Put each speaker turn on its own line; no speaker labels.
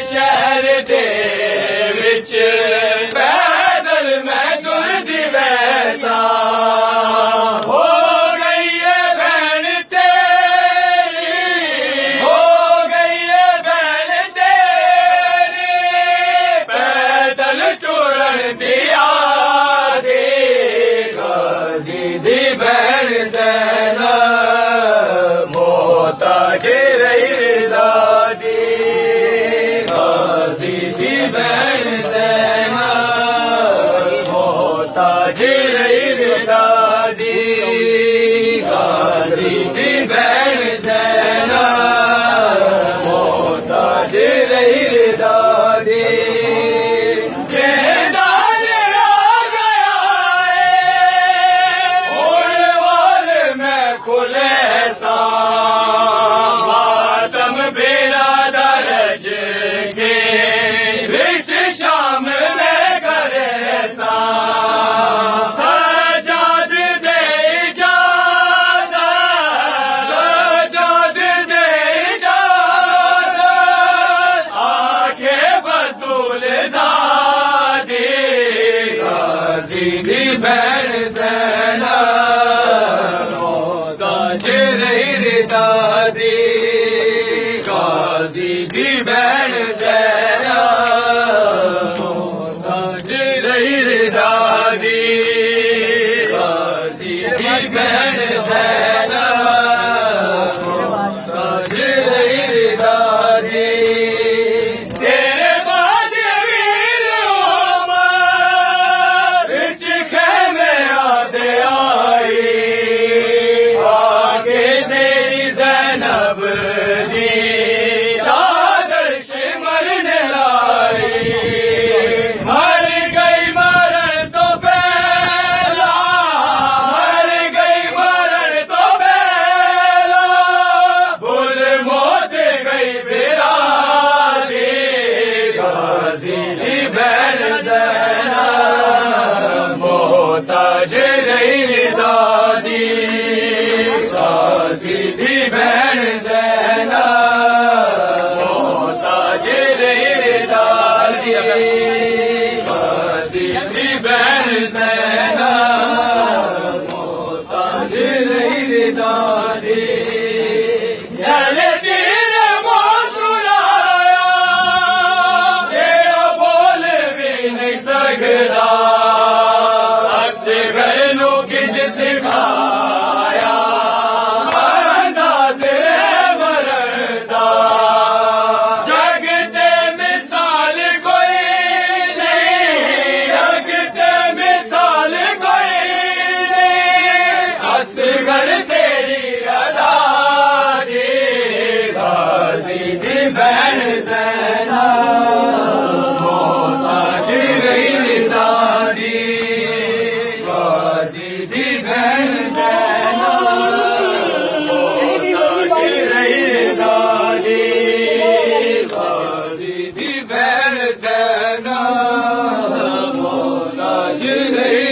शहर दे विच पैदल मैं टुरदी वैसा हो गई है बहन तेरी, हो गई है बहन तेरी पैदल टुरन दिया दे गाजी दी बहन ज़ैनब मोहताज रही दादी गाजी दी बहन ज़ैनब मोहताज रही दादी गाजी दी बहन ज़ैनब मोहताज रही दादी मातम बेरा दरज के विच शाम में करे सा सजाद दे इजाज़त, सजाद दे इजाज़त आके बतूल ज़ादी गाजी दी बहन ज़ैनब मोहताज रही दादी गाजी दी बहन ज़ैनब मोहताज रही दादी गाजी दी बहन ज़ैनब मोहताज रही दादी तेरे बाजे वीर उमर विच खेमे आदे आई आगे तेरी ज़ैनब दी चादर शिमर ने लाई मर गई मरण तो पहला, मर गई मरण तो पहला भूल मौत गई बिरादी गाजी दी बहन ज़ैनब मोहताज रही दादी गाजी दी बहन ज़ैनब मोहताज रही दादी गाजी दी बहन ज़ैनब मोहताज रही दादी जलती ने मुस्कुराया जेड़ा बोल भी नहीं सकदा असगर नू किज सिखाया अंदाज़ मरदा जग ते मिसाल कोई नहीं, जग ते मिसाल कोई नहीं असगर तेरी अदा दी गाजी दी बहन ज़ैनब मोहताज रही दादी गाजी दी बहन ज़ैनब मोहताज रही दादी गाजी दी बहन ज़ैनब मोहताज रही